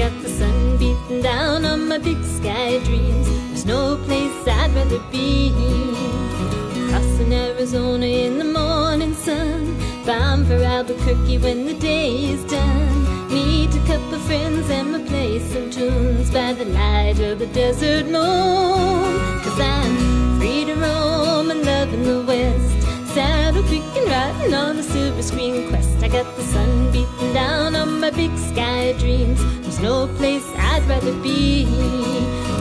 got the sun beating down on my big sky dreams. There's no place I'd rather be. Crossing Arizona in the morning sun, bound for Albuquerque when the day is done. Meet a couple friends and we'll play some tunes by the light of the desert moon. 'Cause I'm free to roam and loving the West, Saddle Creek and riding on a silver screen quest. I got the sun beating down on my big sky dreams. There's no place I'd rather be.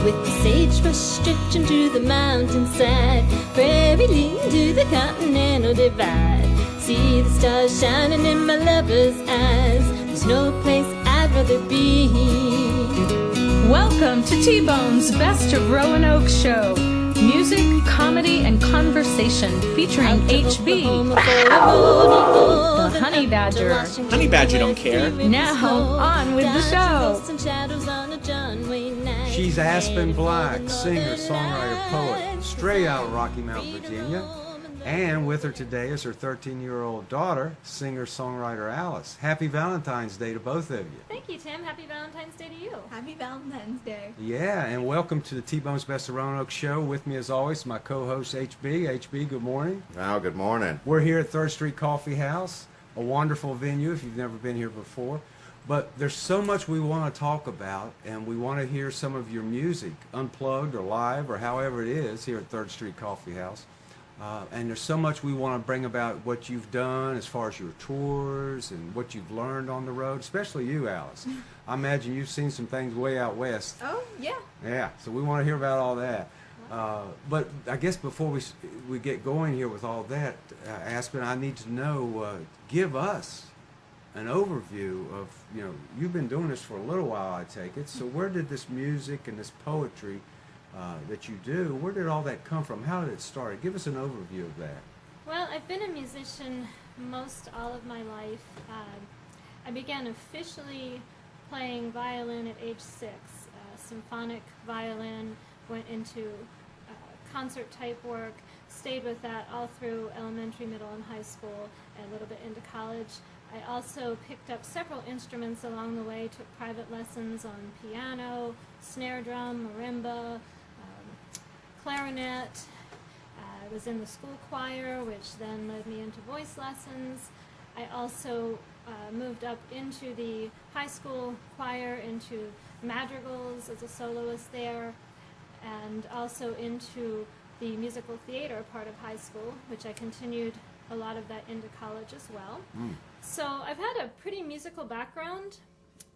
With the sagebrush stretching to the mountainside, prairie leading to the continental divide. See the stars shining in my lover's eyes. There's no place I'd rather be. Welcome to T-Bone's Best of Roanoke show. Music, comedy, and conversation featuring HB, the Honey Badger. Honey Badger don't care. Now, on with the show. She's Aspen Black, singer, songwriter, poet, straight out of Rocky Mount, Virginia. And with her today is her 13-year-old daughter, singer-songwriter Alice. Happy Valentine's Day to both of you. Thank you, Tim. Happy Valentine's Day to you. Happy Valentine's Day. Yeah, and welcome to the T-Bone's Best of Roanoke show. With me, as always, my co-host, HB. HB, good morning. Wow, good morning. We're here at 3rd Street Coffee House, a wonderful venue if you've never been here before. But there's so much we want to talk about, and we want to hear some of your music, unplugged or live or however it is, here at 3rd Street Coffee House. And there's so much we want to bring about what you've done as far as your tours and what you've learned on the road, especially you, Alice. I imagine you've seen some things way out west. Oh, yeah. Yeah, so we want to hear about all that. But I guess before we get going here with all that, Aspen, I need to know, give us an overview of, you've been doing this for a little while, I take it. So where did this music and this poetry that you do, where did all that come from? How did it start? Give us an overview of that. Well, I've been a musician most all of my life. I began officially playing violin at age 6, symphonic violin, went into concert type work, stayed with that all through elementary, middle, and high school, and a little bit into college. I also picked up several instruments along the way, took private lessons on piano, snare drum, marimba, clarinet. I was in the school choir, which then led me into voice lessons. I also moved up into the high school choir, into madrigals as a soloist there, and also into the musical theater part of high school, which I continued a lot of that into college as well. So I've had a pretty musical background.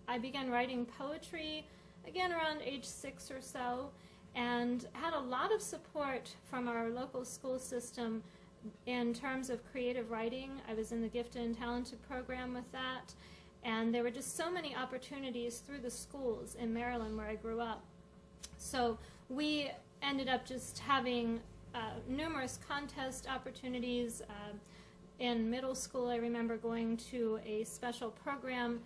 I began writing poetry, again around age 6 or so, and had a lot of support from our local school system in terms of creative writing. I was in the Gifted and Talented program with that, and there were just so many opportunities through the schools in Maryland where I grew up. So we ended up just having numerous contest opportunities. In middle school, I remember going to a special program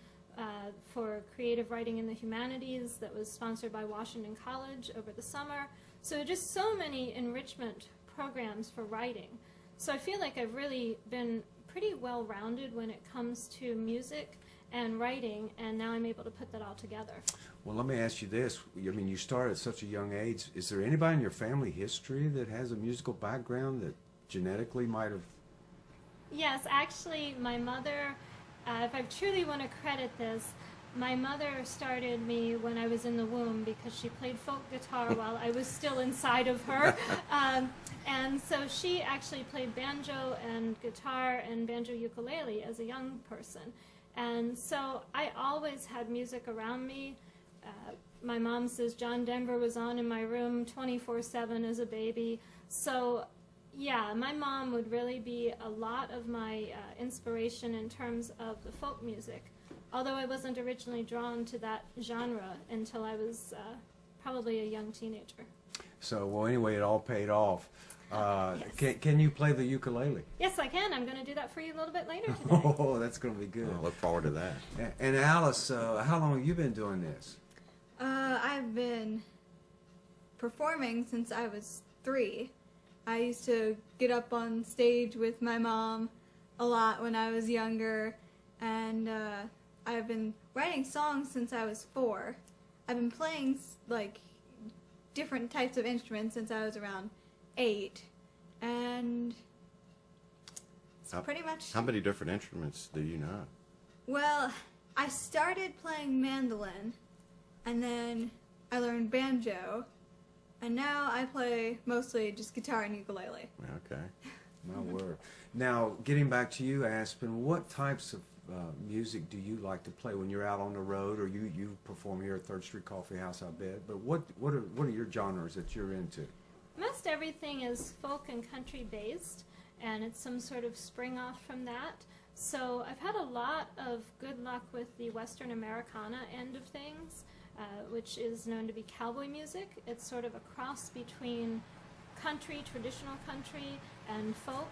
for creative writing in the humanities that was sponsored by Washington College over the summer. So just so many enrichment programs for writing. So I feel like I've really been pretty well-rounded when it comes to music and writing, and now I'm able to put that all together. Well, let me ask you this. I mean, you started at such a young age. Is there anybody in your family history that has a musical background that genetically might have? Yes, actually, my mother, if I truly want to credit this, my mother started me when I was in the womb because she played folk guitar while I was still inside of her. And so she actually played banjo and guitar and banjo ukulele as a young person. And so I always had music around me. My mom says John Denver was on in my room 24/7 as a baby. So yeah, my mom would really be a lot of my inspiration in terms of the folk music, although I wasn't originally drawn to that genre until I was probably a young teenager. So, well, anyway, it all paid off. Yes. Can you play the ukulele? Yes, I can. I'm going to do that for you a little bit later today. Oh, that's going to be good. I look forward to that. And Alice, how long have you been doing this? I've been performing since I was 3. I used to get up on stage with my mom a lot when I was younger, and I've been writing songs since I was 4. I've been playing like different types of instruments since I was around 8, and it's pretty much. How many different instruments do you know? Well, I started playing mandolin, and then I learned banjo, and now I play mostly just guitar and ukulele. Okay. My word. Now, getting back to you, Aspen, what types of music do you like to play when you're out on the road, or you perform here at 3rd Street Coffee House, I bet, but what are your genres that you're into? Most everything is folk and country based, and it's some sort of spring off from that. So I've had a lot of good luck with the Western Americana end of things, which is known to be cowboy music. It's sort of a cross between country, traditional country, and folk.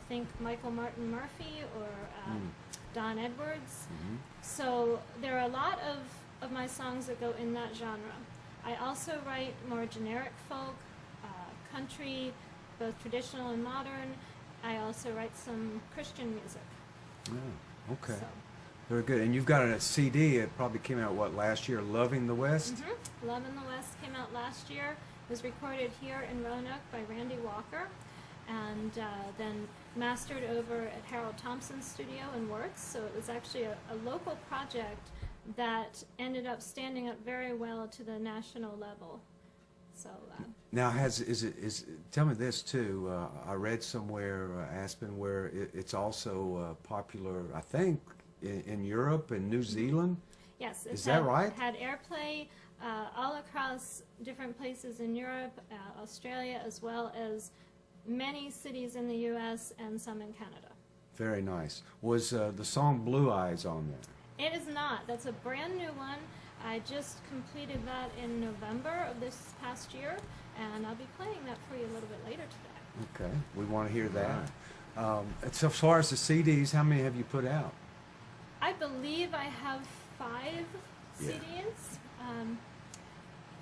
Think Michael Martin Murphey or Don Edwards. Mm-hmm. So there are a lot of my songs that go in that genre. I also write more generic folk, country, both traditional and modern. I also write some Christian music. Oh, okay. So. Very good. And you've got a CD, it probably came out, last year, Loving the West? Mm-hmm. Love in the West came out last year. It was recorded here in Roanoke by Randy Walker, and then mastered over at Harold Thompson's studio in Works. So it was actually a local project that ended up standing up very well to the national level. So now, tell me this too. I read somewhere, Aspen, where it's also popular, I think, in Europe and New Zealand. yes, Is that right? Had airplay all across different places in Europe, Australia, as well as many cities in the U.S. and some in Canada. Very nice. Was the song Blue Eyes on there? It is not. That's a brand new one. I just completed that in November of this past year, and I'll be playing that for you a little bit later today. Okay, we want to hear that. So as far as the CDs, how many have you put out? I believe I have 5 Yeah. CDs,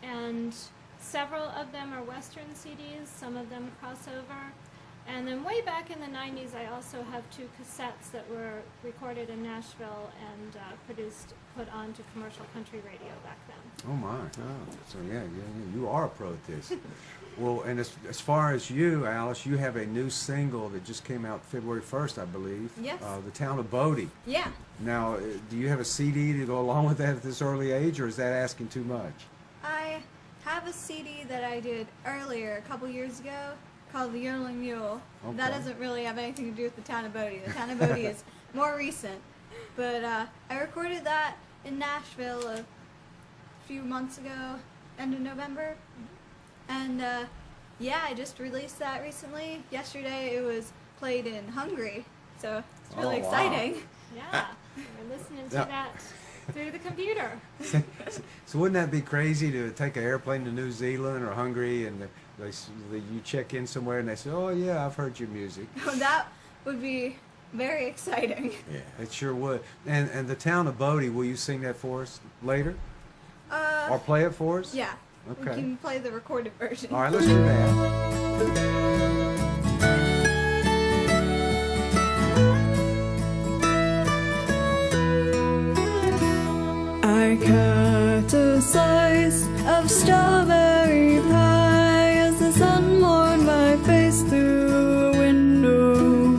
and several of them are Western CDs, some of them crossover. And then way back in the 90s, I also have 2 cassettes that were recorded in Nashville and put onto commercial country radio back then. Oh my! So yeah, you are a pro at this. Well, and as far as you, Alice, you have a new single that just came out February 1st, I believe. Yes. The Town of Bodie. Yeah. Now, do you have a CD to go along with that at this early age, or is that asking too much? I have a CD that I did earlier, a couple years ago, called The Yodeling Mule. Okay. That doesn't really have anything to do with the Town of Bodie. The Town of Bodie is more recent. But I recorded that in Nashville a few months ago, end of November. And yeah, I just released that recently. Yesterday it was played in Hungary, so it's really Oh, wow. exciting. Yeah, we're listening to Yeah. that through the computer. So wouldn't that be crazy to take an airplane to New Zealand or Hungary and you check in somewhere and they say, "Oh yeah, I've heard your music." That would be very exciting. Yeah. It sure would. And the Town of Bodie, will you sing that for us later, or play it for us? Yeah. Okay. We can play the recorded version. All right, let's do that. I cut a slice of strawberry pie as the sun warmed my face through a window.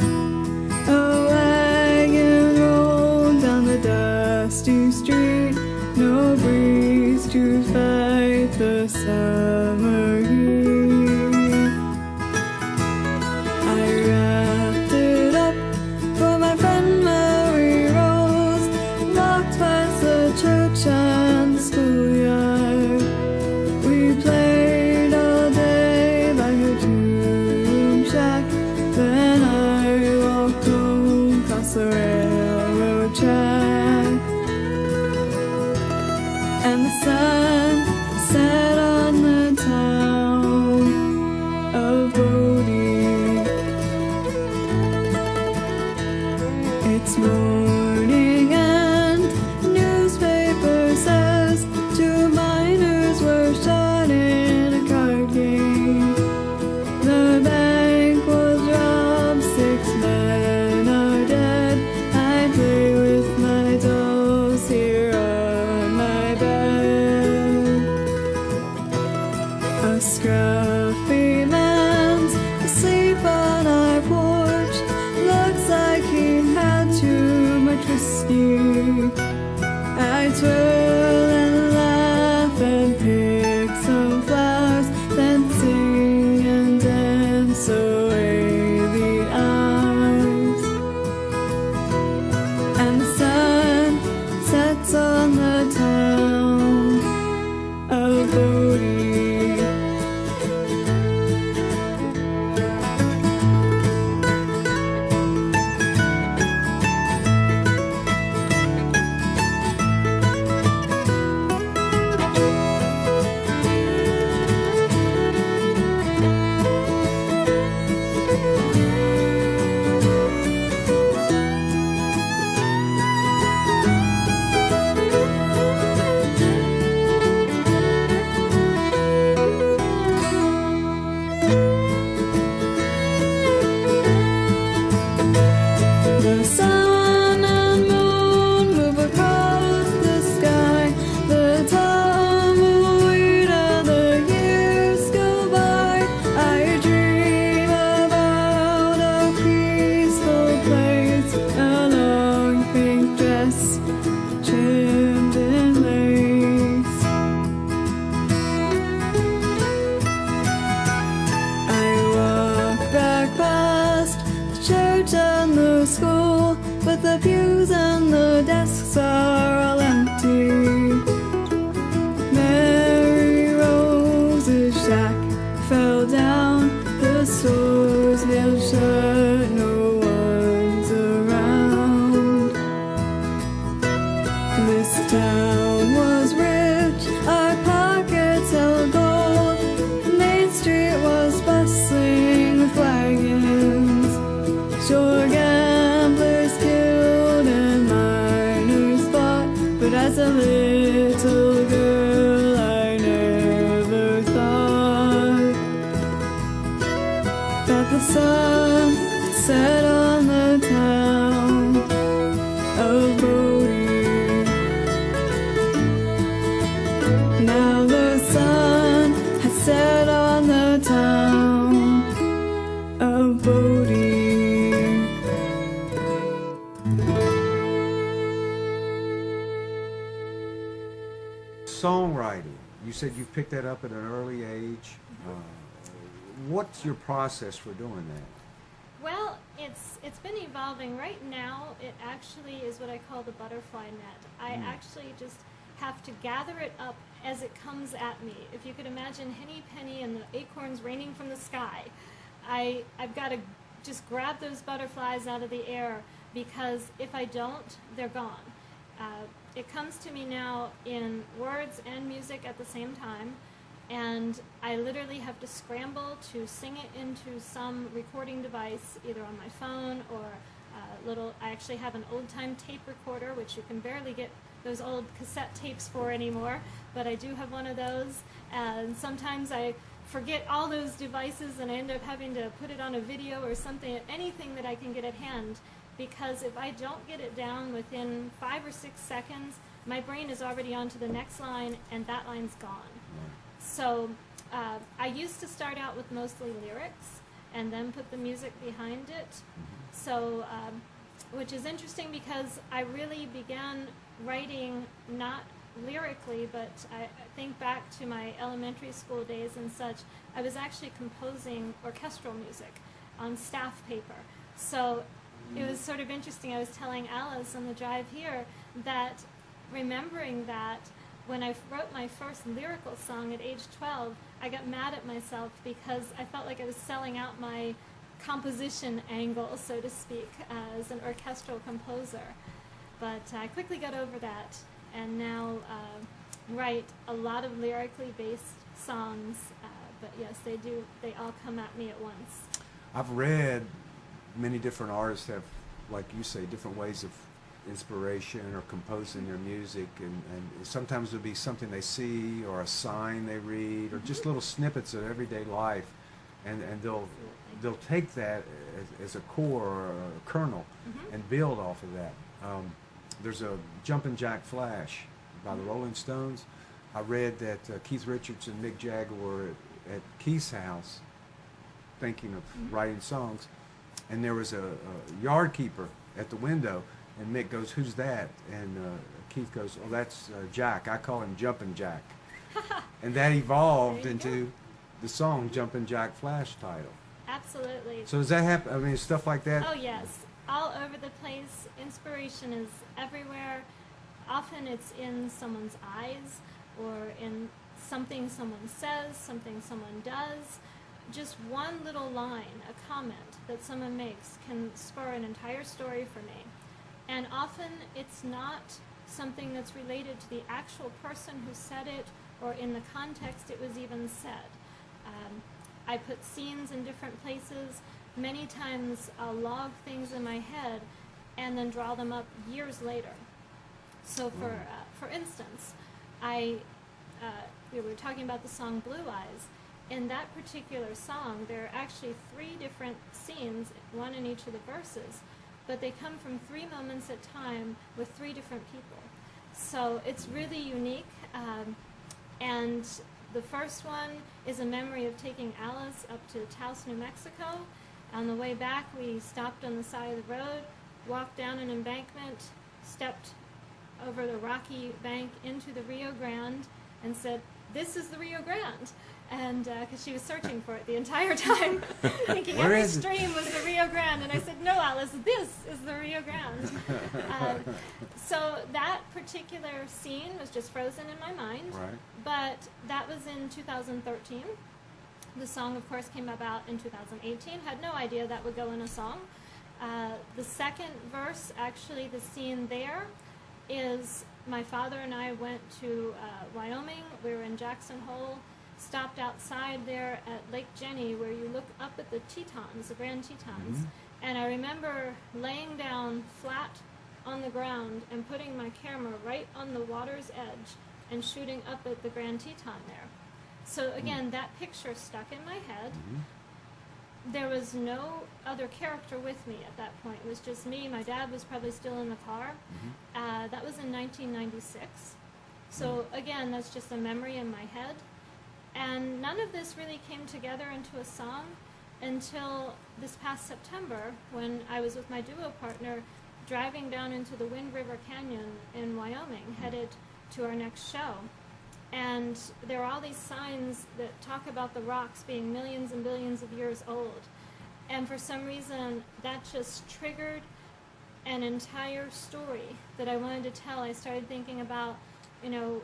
A wagon rolled down the dusty street, no breeze to fight the summer heat. I wrapped it up for my friend Mary Rose, walked past the church and the schoolyard. We played all day by her two-room shack, then I walked home across the railroad track. And the sun set on the town of Bodie. It's morning and the newspaper says 2 miners were shot in a card game. The bank was robbed, 6 men are dead. I play with my dolls pews and the desks are all empty. Mary Rose's shack fell down, the stores nailed shut, no one's around. This town was rich, our pockets held gold. Main Street was bustling with wagons. Sure, gamblers killed and miners fought, but as a little girl I never thought that the sun would set on the town of Bodie. Now the sun has set on the town of Bodie. Songwriting. You said you picked that up at an early age. What's your process for doing that? Well, it's been evolving. Right now, it actually is what I call the butterfly net. I actually just have to gather it up as it comes at me. If you could imagine Henny Penny and the acorns raining from the sky, I've got to just grab those butterflies out of the air, because if I don't, they're gone. It comes to me now in words and music at the same time, and I literally have to scramble to sing it into some recording device, either on my phone or I actually have an old-time tape recorder, which you can barely get those old cassette tapes for anymore, but I do have one of those, and sometimes I forget all those devices and I end up having to put it on a video or something, anything that I can get at hand, because if I don't get it down within 5 or 6 seconds, my brain is already on to the next line and that line's gone. So I used to start out with mostly lyrics and then put the music behind it. So, which is interesting because I really began writing not lyrically, but I think back to my elementary school days and such. I was actually composing orchestral music on staff paper. So it was sort of interesting. I was telling Alice on the drive here that remembering that when I wrote my first lyrical song at age 12, I got mad at myself because I felt like I was selling out my composition angle, so to speak, as an orchestral composer. But I quickly got over that and now write a lot of lyrically based songs. But yes, they all come at me at once. I've read many different artists have, like you say, different ways of inspiration or composing their music, and sometimes it'll be something they see or a sign they read or just little snippets of everyday life, and they'll take that as a core or a kernel and build off of that. There's a Jumpin' Jack Flash by the Rolling Stones. I read that Keith Richards and Mick Jagger were at Keith's house thinking of writing songs, and there was a yard keeper at the window, and Mick goes, "Who's that?" And Keith goes, "Oh, that's Jack. I call him Jumpin' Jack." And that evolved into the song Jumpin' Jack Flash title. Absolutely. So does that happen? I mean, stuff like that? Oh, yes. All over the place. Inspiration is everywhere. Often it's in someone's eyes or in something someone says, something someone does. Just one little line, a comment that someone makes can spur an entire story for me. And often it's not something that's related to the actual person who said it or in the context it was even said. I put scenes in different places. Many times I'll log things in my head and then draw them up years later. So for instance, we were talking about the song Blue Eyes. In that particular song, there are actually 3 different scenes, one in each of the verses, but they come from 3 moments at time with 3 different people. So it's really unique, and the first one is a memory of taking Alice up to Taos, New Mexico. On the way back, we stopped on the side of the road, walked down an embankment, stepped over the rocky bank into the Rio Grande, and said, "This is the Rio Grande." and because she was searching for it the entire time, thinking Where every is it? stream was the Rio Grande. And I said, no, Alice, this is the Rio Grande. So that particular scene was just frozen in my mind. Right. But that was in 2013. The song, of course, came about in 2018. Had no idea that would go in a song. The second verse, actually, the scene there is my father and I went to Wyoming. We were in Jackson Hole, stopped outside there at Lake Jenny, where you look up at the Tetons, the Grand Tetons. And I remember laying down flat on the ground and putting my camera right on the water's edge and shooting up at the Grand Teton there. So again, that picture stuck in my head. There was no other character with me at that point. It was just me. My dad was probably still in the car. That was in 1996. So again, that's just a memory in my head. And none of this really came together into a song until this past September, when I was with my duo partner driving down into the Wind River Canyon in Wyoming, headed to our next show. And there are all these signs that talk about the rocks being millions and billions of years old. And for some reason, that just triggered an entire story that I wanted to tell. I started thinking about, you know,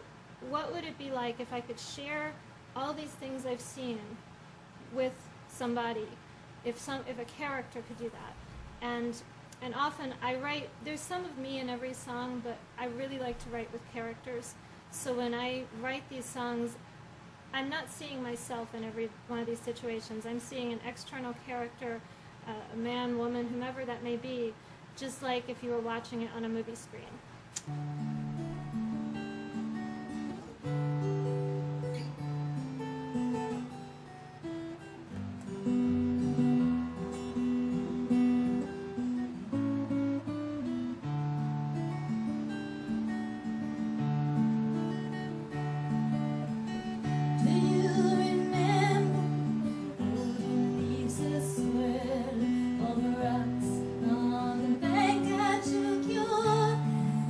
what would it be like if I could share all these things I've seen with somebody, if a character could do that. And often I write, there's some of me in every song, but I really like to write with characters. So when I write these songs, I'm not seeing myself in every one of these situations. I'm seeing an external character, a man, woman, whomever that may be, just like if you were watching it on a movie screen. Do you remember all the leaves that swirl, all the rocks on the bank? I took your hand.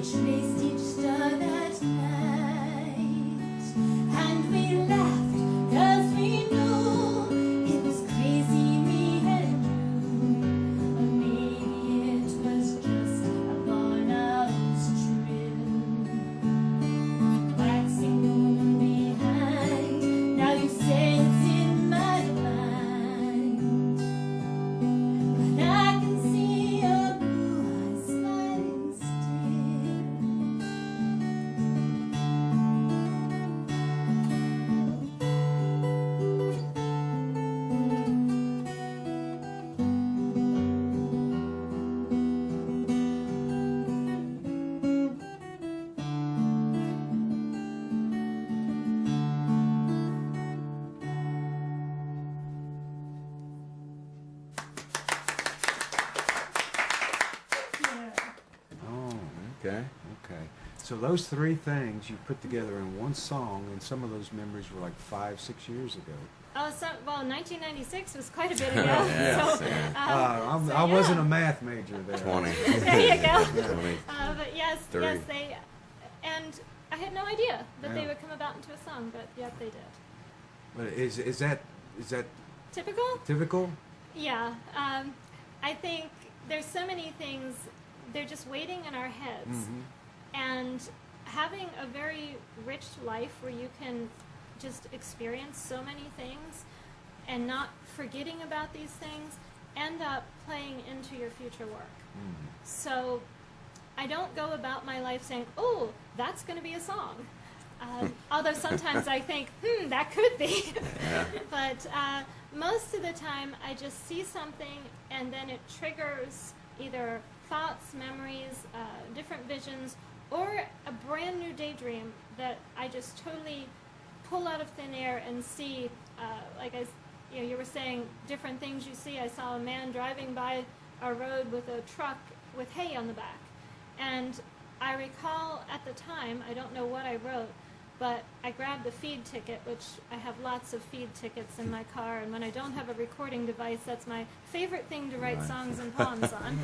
traced each star that night, and we laughed 'cause we knew it was crazy we had knew, or maybe it was just a barn-out's trill. Waxing moon behind, now you say it's in my mind, but I can see your blue eyes smiling still. Oh, Okay. okay. So those three things you put together in one song, and some of those memories were like 5-6 years ago. Oh, so, well, 1996 was quite a bit ago. Yeah, so, yeah. I wasn't a math major there. 20. There you go. 20. But yes, Three. they, and I had no idea that they Yeah. would come about into a song, but yet they did. But is that Typical? typical? Yeah. I think there's so many things, they're just waiting in our heads. Mm-hmm. And having a very rich life where you can just experience so many things and not forgetting about these things end up playing into your future work. Mm-hmm. So I don't go about my life saying, oh, that's going to be a song. Although sometimes I think, that could be. Yeah. But most of the time I just see something and then it triggers either thoughts, memories, different visions, or a brand new daydream that I just totally pull out of thin air and see, you were saying different things you see. I saw a man driving by our road with a truck with hay on the back. And I recall at the time, I don't know what I wrote, but I grabbed the feed ticket, which I have lots of feed tickets in my car, and when I don't have a recording device, that's my favorite thing to write songs and poems on.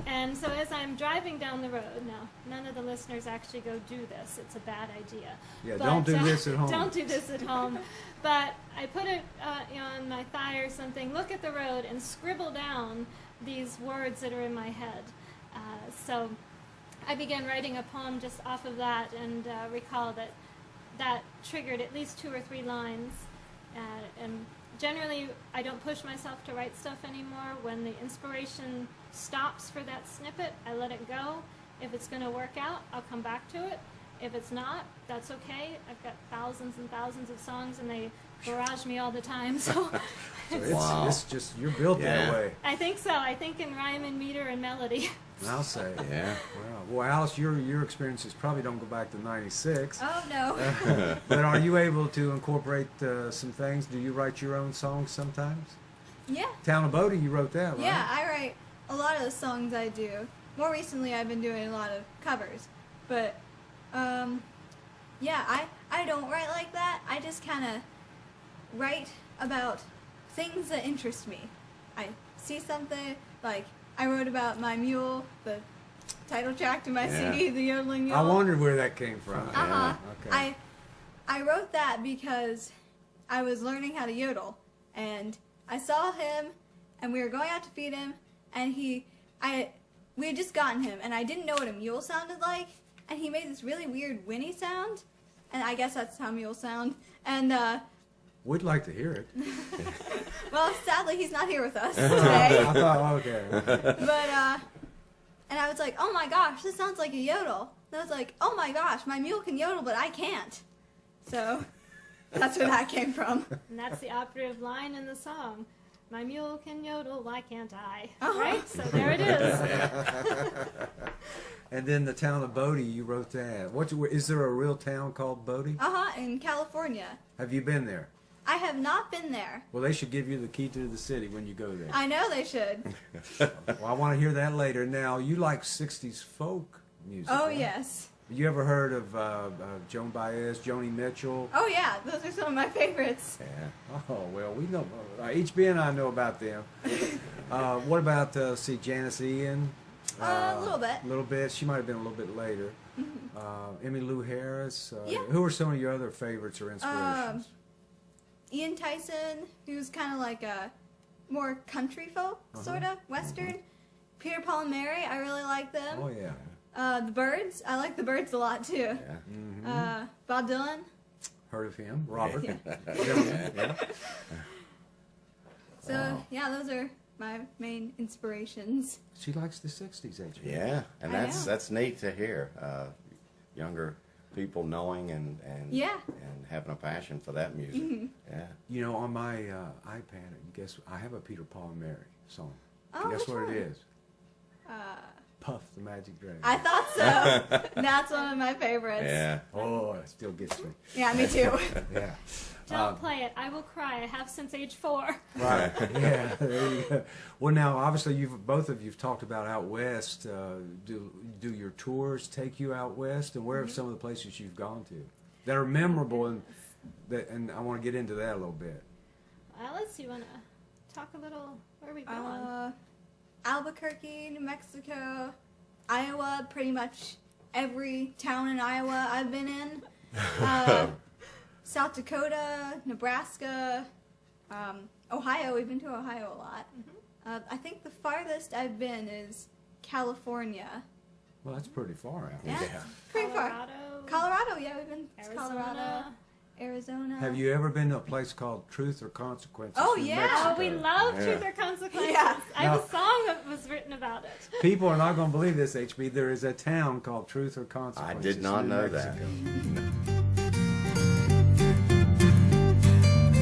And so as I'm driving down the road, now, none of the listeners actually go do this. It's a bad idea. Yeah, don't do this at home. Don't do this at home. But I put it on my thigh or something, look at the road, and scribble down these words that are in my head. So I began writing a poem just off of that, and recall that triggered at least 2 or 3 lines. And generally, I don't push myself to write stuff anymore. When the inspiration stops for that snippet, I let it go. If it's going to work out, I'll come back to it. If it's not, that's okay. I've got thousands and thousands of songs, and they barrage me all the time. So So it's just, you're built that Yeah. way. I think so. I think in rhyme and meter and melody. I'll say. Yeah. Well, Alice, your experiences probably don't go back to '96. Oh no. But are you able to incorporate some things? Do you write your own songs sometimes? Yeah. Town of Bodie, you wrote that, right? Yeah, I write a lot of the songs I do. More recently, I've been doing a lot of covers. But, yeah, I don't write like that. I just kind of write about things that interest me. I see something, like I wrote about my mule, the title track to my Yeah. CD, The Yodeling Mule. I wondered where that came from. Uh-huh. Okay. I wrote that because I was learning how to yodel, and I saw him, and we were going out to feed him, and we had just gotten him, and I didn't know what a mule sounded like, and he made this really weird whinny sound, and I guess that's how mules sound, and We'd like to hear it. well, sadly he's not here with us I today, thought, okay. but and I was like, oh my gosh, this sounds like a yodel. And I was like, oh my gosh, my mule can yodel, but I can't. So that's where that came from. And that's the operative line in the song. My mule can yodel, why can't I? Uh-huh. Right? So there it is. And then the town of Bodie, you wrote that. Is there a real town called Bodie? In California. Have you been there? I have not been there. Well, they should give you the key to the city when you go there. I know they should. Well, I want to hear that later. Now, you like 60s folk music, Oh, right? yes. You ever heard of Joan Baez, Joni Mitchell? Oh, yeah. Those are some of my favorites. Yeah. Oh, well, we know. HB and I know about them. What about, Janice Ian? A little bit. A little bit. She might have been a little bit later. Emmylou Harris. Yeah. Who are some of your other favorites or inspirations? Ian Tyson, who's kind of like a more country folk, sort of western. Peter, Paul, and Mary, I really like them. Oh yeah. The Byrds, I like the Byrds a lot too. Yeah. Bob Dylan. Heard of him? Robert. Yeah. So yeah, those are my main inspirations. She likes the '60s, HB. Yeah, and I that's know. that's neat to hear. Younger people knowing and Yeah. and having a passion for that music. Yeah. You know, on my iPad, guess I have a Peter, Paul, and Mary song. Oh, Guess which what one? it is? Puff the Magic Dragon. I thought so. That's one of my favorites. Yeah. Oh, it still gets me. Yeah, me too. Yeah. Don't play it. I will cry. I have since age 4. Right. Yeah. There you go. Well, now obviously both of you've talked about out west. Do your tours take you out west, and where are some of the places you've gone to that are memorable and I want to get into that a little bit. Alice, you want to talk a little? Where are we going? Albuquerque, New Mexico, Iowa, pretty much every town in Iowa I've been in. South Dakota, Nebraska, Ohio. We've been to Ohio a lot. I think the farthest I've been is California. Well, that's pretty far out. Yeah, Yeah. pretty far. Colorado. Colorado, yeah, we've been to Arizona. Colorado, Arizona. Have you ever been to a place called Truth or Consequences? Oh, New yeah. Mexico? Oh, we love Yeah. Truth or Consequences. Yeah. I have a song that was written about it. People are not going to believe this, HB. There is a town called Truth or Consequences. did not New know that. Mexico.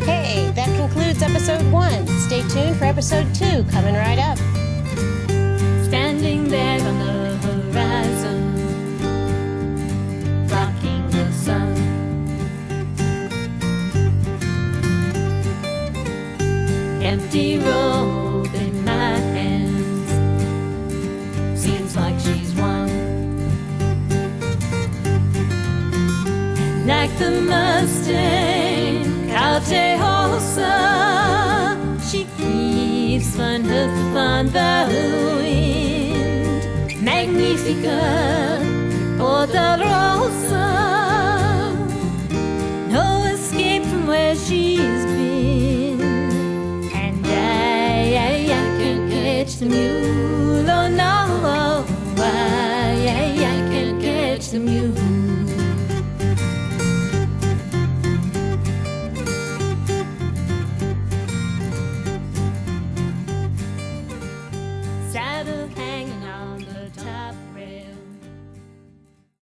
Hey, that concludes episode 1. Stay tuned for episode 2, coming right up. Standing there on the horizon, blocking the sun. Empty road in my hands, seems like she's won. Like the Mustang, Caltejosa, she keeps one hoof upon the wind. Magnifica, Poderosa, no escape from where she's been. And I can catch the mule